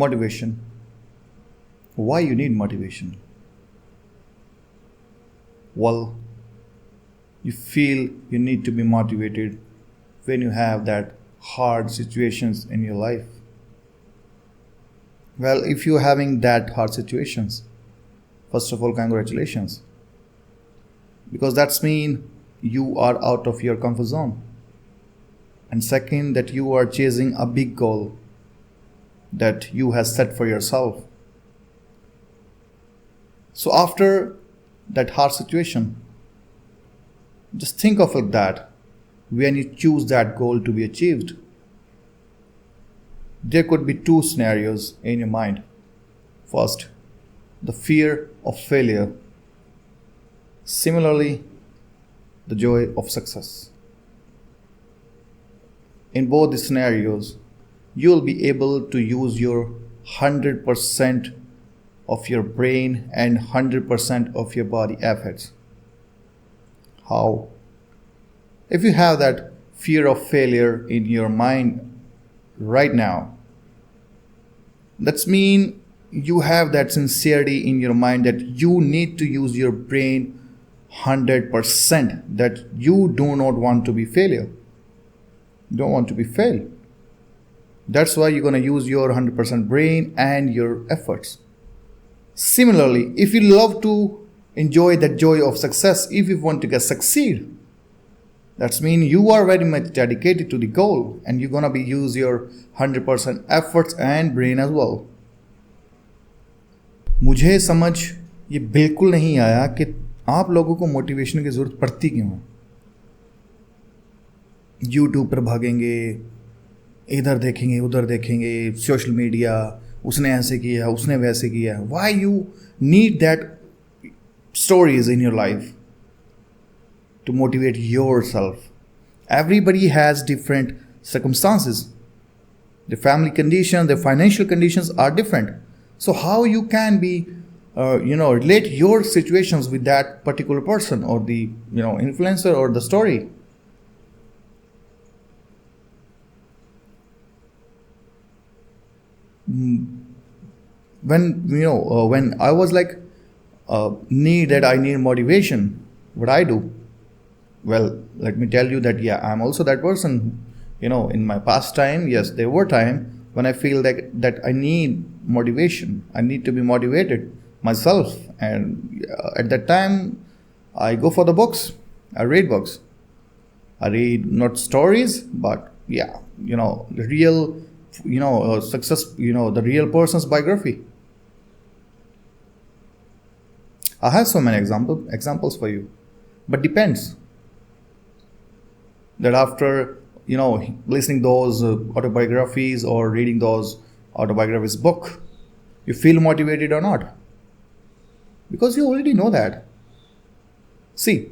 Motivation. Why you need motivation? Well, you feel you need to be motivated when you have that hard situations in your life. Well, if you're having that hard situations, first of all, congratulations. Because that's mean you are out of your comfort zone. And second, that you are chasing a big goal that you have set for yourself. So after that hard situation, just think of it that when you choose that goal to be achieved, there could be two scenarios in your mind. First, the fear of failure. Similarly, the joy of success. In both the scenarios, you will be able to use your 100% of your brain and 100% of your body efforts. How? If you have that fear of failure in your mind right now, that's mean you have that sincerity in your mind that you need to use your brain 100%, that you do not want to be failure. You don't want to be failed. That's why you're going to use your 100% brain and your efforts. Similarly, if you love to enjoy that joy of success, if you want to succeed, that's mean you are very much dedicated to the goal and you're going to be use your 100% efforts and brain as well. मुझे समझ ये बिल्कुल नहीं आया कि आप लोगों को मोटिवेशन की ज़रूरत पड़ती क्यों है। यूट्यूब पर भागेंगे, इधर देखेंगे उधर देखेंगे, सोशल मीडिया, उसने ऐसे किया उसने वैसे किया। Why you need that stories in your life to motivate yourself? Everybody has different circumstances. The family conditions, the financial conditions are different. So how you can be, relate your situations with that particular person or the, influencer or the story. When I was like, I need motivation, what I do? Well, let me tell you that, I'm also that person. In my past time, yes, there were times when I feel that I need motivation. I need to be motivated myself. And at that time, I go for the books. I read books. I read not stories, but the real, success, the real person's biography. I have so many examples for you, but depends. That after listening those autobiographies or reading those autobiographies book, you feel motivated or not? Because you already know that. See,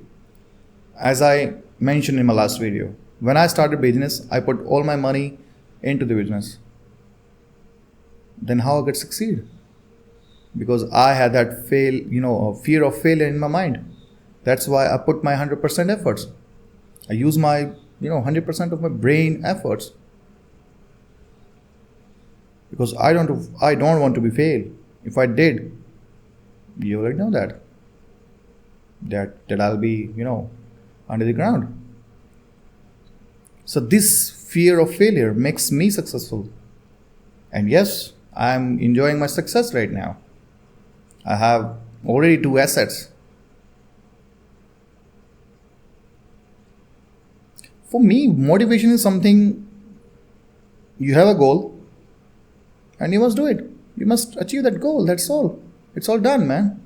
as I mentioned in my last video, when I started business, I put all my money into the business. Then how I could succeed? Because I had that fear of failure in my mind. That's why I put my 100% efforts. I use my 100% of my brain efforts. Because I don't want to be failed. If I did, you already know that I'll be under the ground. So this fear of failure makes me successful. And yes, I'm enjoying my success right now. I have already 2 assets. For me, motivation is something, you have a goal and you must do it. You must achieve that goal. That's all. It's all done, man.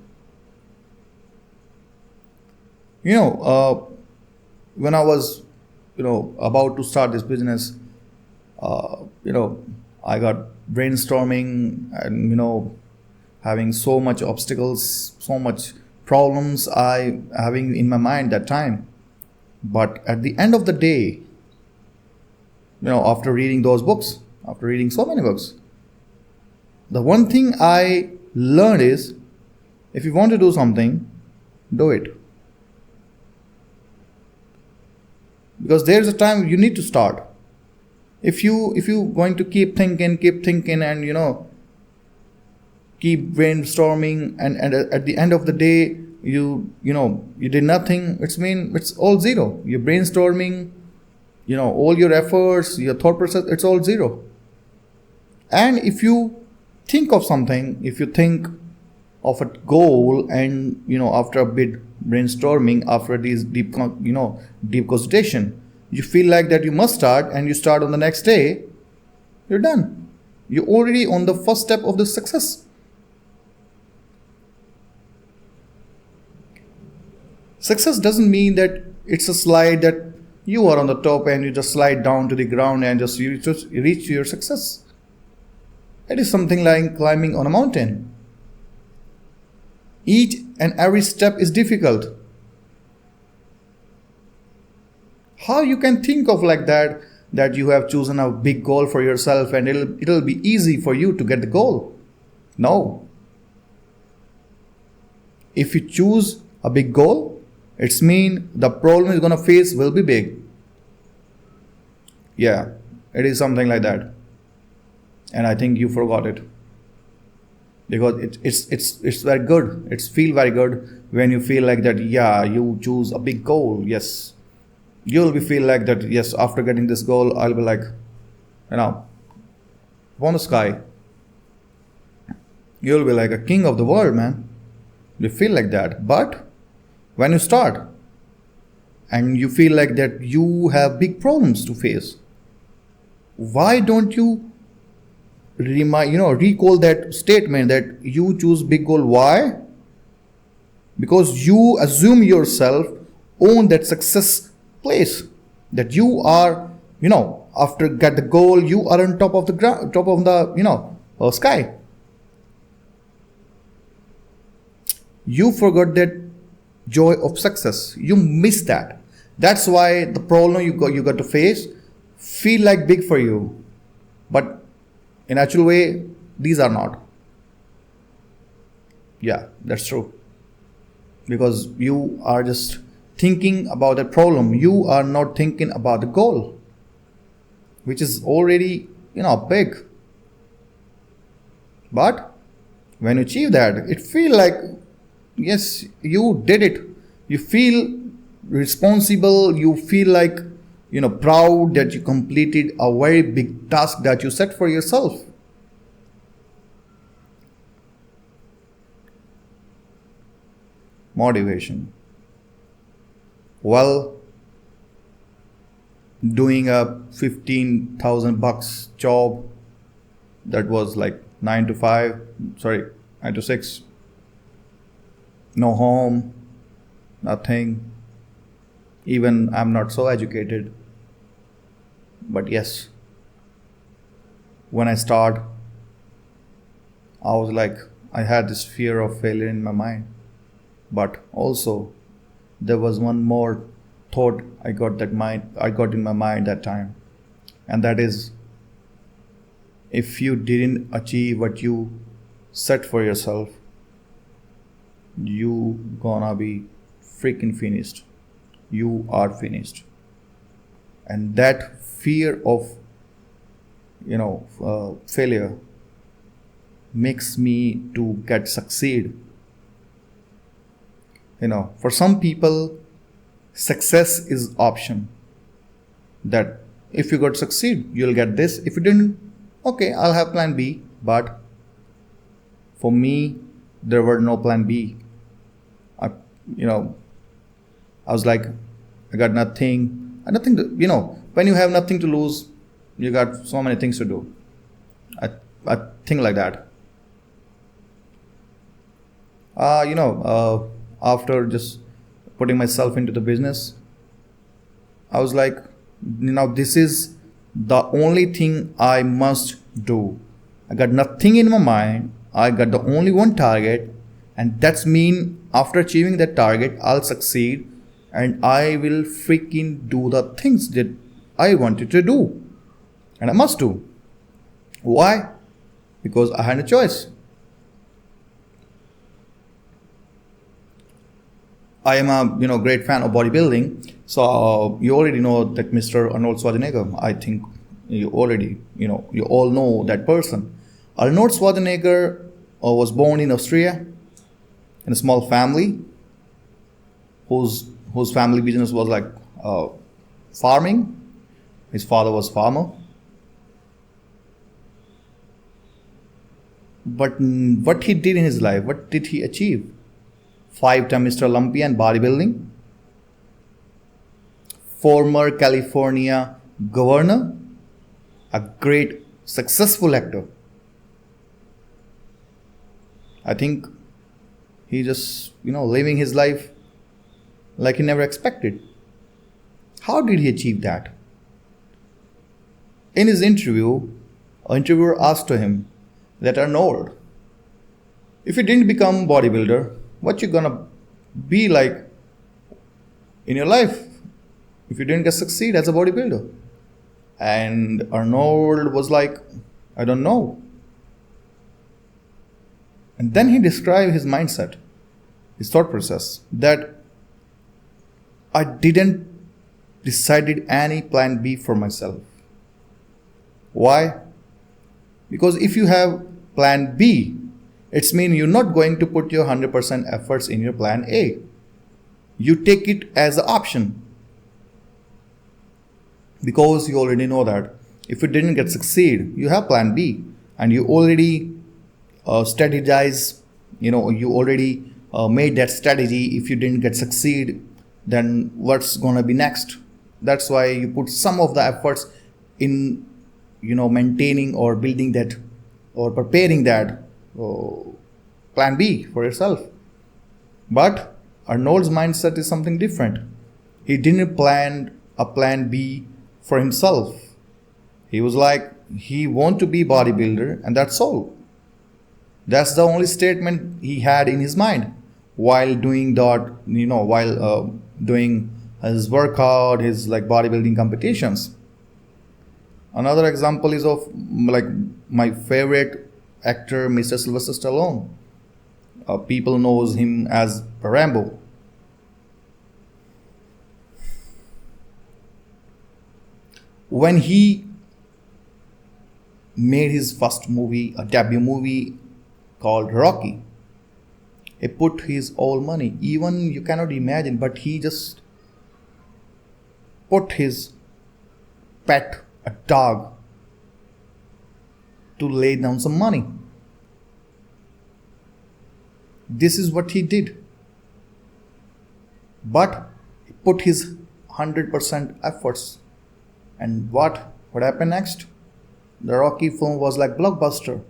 When I was, about to start this business, I got brainstorming and, having so much obstacles, so much problems I having in my mind that time. But at the end of the day, after reading those books, after reading so many books, the one thing I learned is, if you want to do something, do it. Because there's a time you need to start. If you going to keep thinking and keep brainstorming, and at the end of the day, you did nothing. It's all zero. You're brainstorming, all your efforts, your thought process, it's all zero. And if you think of something, if you think of a goal, and after a bit brainstorming, after these deep consultation, you feel like that you must start, and you start on the next day, you're done. You're already on the first step of the success. Success doesn't mean that it's a slide that you are on the top and you just slide down to the ground and you just reach your success. It is something like climbing on a mountain. Each and every step is difficult. How you can think of like that you have chosen a big goal for yourself and it'll be easy for you to get the goal? No. If you choose a big goal, it's mean the problem you're gonna face will be big. Yeah, it is something like that. And I think you forgot it. Because it's very good. It's feel very good when you feel like that, yeah, you choose a big goal. Yes. You'll be feel like that, yes, after getting this goal, I'll be like, upon the sky. You'll be like a king of the world, man. You feel like that. But when you start and you feel like that you have big problems to face, why don't you recall that statement that you choose big goal? Why? Because you assume yourself own that success place, that you are, after get the goal, you are on top of the ground, top of the sky. You forgot that joy of success. You miss that. That's why the problem you got to face feel like big for you, but in actual way, these are not. Yeah, that's true. Because you are just thinking about the problem. You are not thinking about the goal, which is already, big. But when you achieve that, it feel like, yes, you did it. You feel responsible. You feel like, proud that you completed a very big task that you set for yourself. Motivation. Well, doing a 15,000 bucks job that was like 9 to 6. No home, nothing. Even I'm not so educated. But yes, when I start, I was like, I had this fear of failure in my mind. But also, there was one more thought I got in my mind that time. And that is, if you didn't achieve what you set for yourself, you gonna be freaking finished. You are finished. And that fear of failure makes me to get succeed. For some people, success is option, that if you got succeed, you'll get this. If you didn't, okay, I'll have plan B. But for me, there were no plan B. I was like, I got nothing to, when you have nothing to lose, you got so many things to do. I think like that. After just putting myself into the business, I was like, this is the only thing I must do. I got nothing in my mind. I got the only one target, and that's mean after achieving that target, I'll succeed, and I will freaking do the things that I wanted to do, and I must do. Why? Because I had a choice. I am a great fan of bodybuilding, so you already know that Mr. Arnold Schwarzenegger. I think you all know that person. Arnold Schwarzenegger was born in Austria in a small family whose family business was like farming. His father was farmer. But what he did in his life, what did he achieve? 5-time Mr. Olympia in bodybuilding, former California governor, a great successful actor. I think he just, living his life like he never expected. How did he achieve that? In his interview, an interviewer asked him that Arnold, if you didn't become bodybuilder, what you gonna be like in your life if you didn't succeed as a bodybuilder? And Arnold was like, I don't know. And then he described his mindset, his thought process, that I didn't decided any plan B for myself. Why? Because if you have plan B, it's mean you're not going to put your 100% efforts in your plan A. You take it as an option. Because you already know that if you didn't get succeed, you have plan B, and you already strategize, you already made that strategy. If you didn't get succeed, then what's gonna be next? That's why you put some of the efforts in, maintaining or building that or preparing that plan B for yourself. But Arnold's mindset is something different. He didn't plan a plan B for himself. He was like, he want to be bodybuilder, and that's all. That's the only statement he had in his mind while doing that, while doing his workout, his like bodybuilding competitions. Another example is of like my favorite actor, Mr. Sylvester Stallone. People knows him as Rambo. When he made his first movie, a debut movie called Rocky, he put his all money. Even you cannot imagine, but he just put his pet, a dog, to lay down some money. This is what he did. But he put his 100% efforts. And what happened next? The Rocky film was like blockbuster.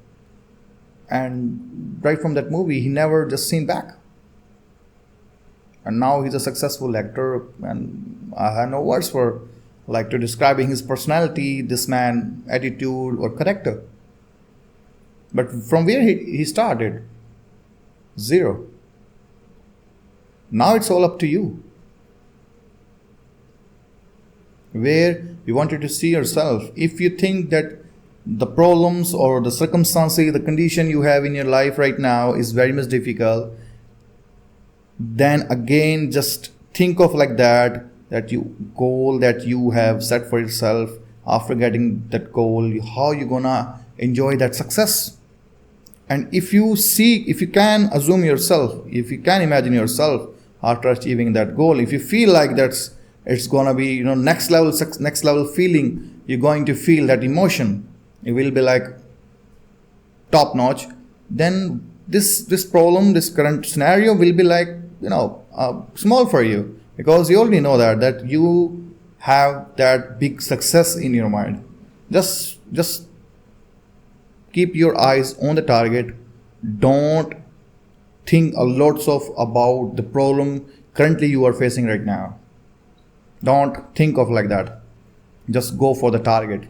And right from that movie, he never just seen back. And now he's a successful actor, and I have no words for to describing his personality, this man, attitude or character. But from where he started? Zero. Now it's all up to you. Where you wanted to see yourself. If you think that the problems or the circumstances, the condition you have in your life right now is very much difficult, then again just think of like that goal that you have set for yourself. After getting that goal, how you gonna enjoy that success? And if you can assume yourself, if you can imagine yourself after achieving that goal, if you feel like it's gonna be next level feeling, you're going to feel that emotion, it will be like top notch, then this problem, this current scenario will be like small for you, because you already know that you have that big success in your mind. Just keep your eyes on the target. Don't think a lot about the problem currently you are facing right now. Don't think of like that. Just go for the target.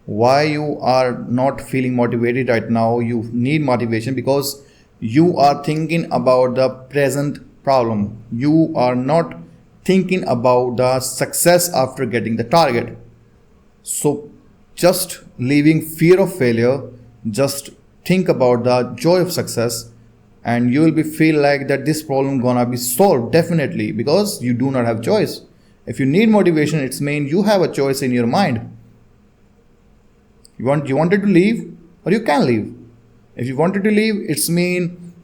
Why you are not feeling motivated right now? You need motivation because you are thinking about the present problem. You are not thinking about the success after getting the target. So just leaving fear of failure, just think about the joy of success, and you will be feel like that this problem gonna be solved definitely, because you do not have choice. If you need motivation, it's mean you have a choice in your mind. You wanted to leave, or you can leave. If you wanted to leave, it's mean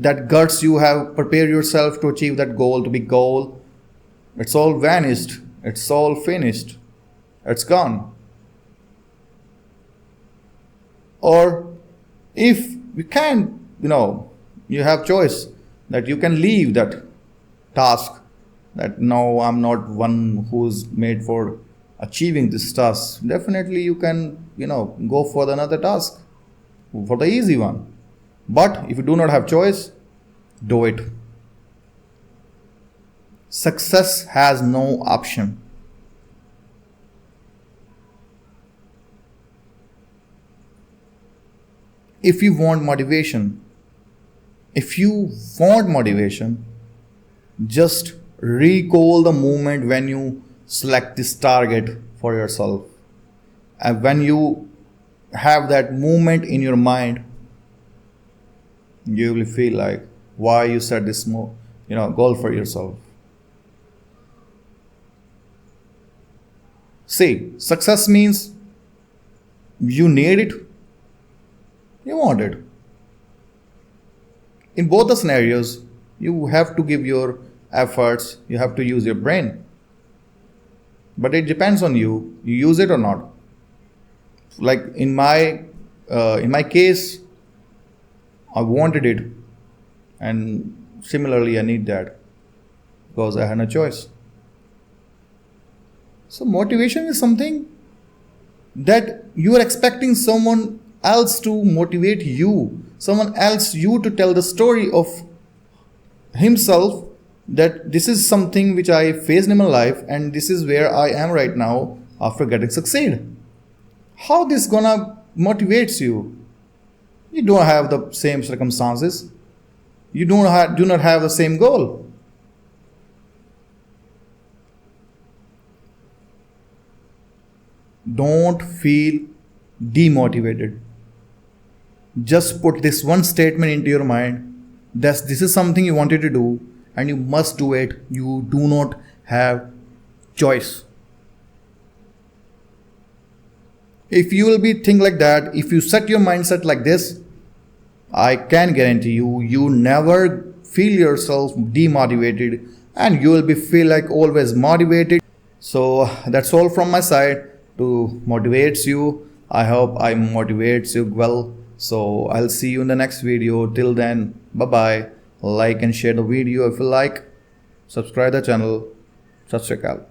that guts you have prepared yourself to achieve that goal, to big goal. It's all vanished. It's all finished. It's gone. Or if you can, you have choice that you can leave that task, that no, I'm not one who's made for achieving this task. Definitely you can, go for another task, for the easy one. But if you do not have choice, do it. Success has no option. If you want motivation, just recall the moment when you select this target for yourself. And when you have that moment in your mind, you will feel like why you set this goal for yourself. See, success means you need it, you want it. In both the scenarios, you have to give your efforts, you have to use your brain. But it depends on you use it or not. Like in my case, I wanted it, and similarly I need that because I had no choice. So motivation is something that you are expecting someone else to motivate you, someone else you to tell the story of himself, that this is something which I faced in my life and this is where I am right now after getting succeed. How this gonna motivates you? You don't have the same circumstances. You do not have the same goal. Don't feel demotivated. Just put this one statement into your mind that this is something you wanted to do and you must do it. You do not have choice. If you will be think like that, if you set your mindset like this, I can guarantee you never feel yourself demotivated and you will be feel like always motivated. So that's all from my side to motivates you. I hope I motivates you well. So I'll see you in the next video. Till then, bye bye. Like and share the video if you like. Subscribe the channel. Sat Sri Akal.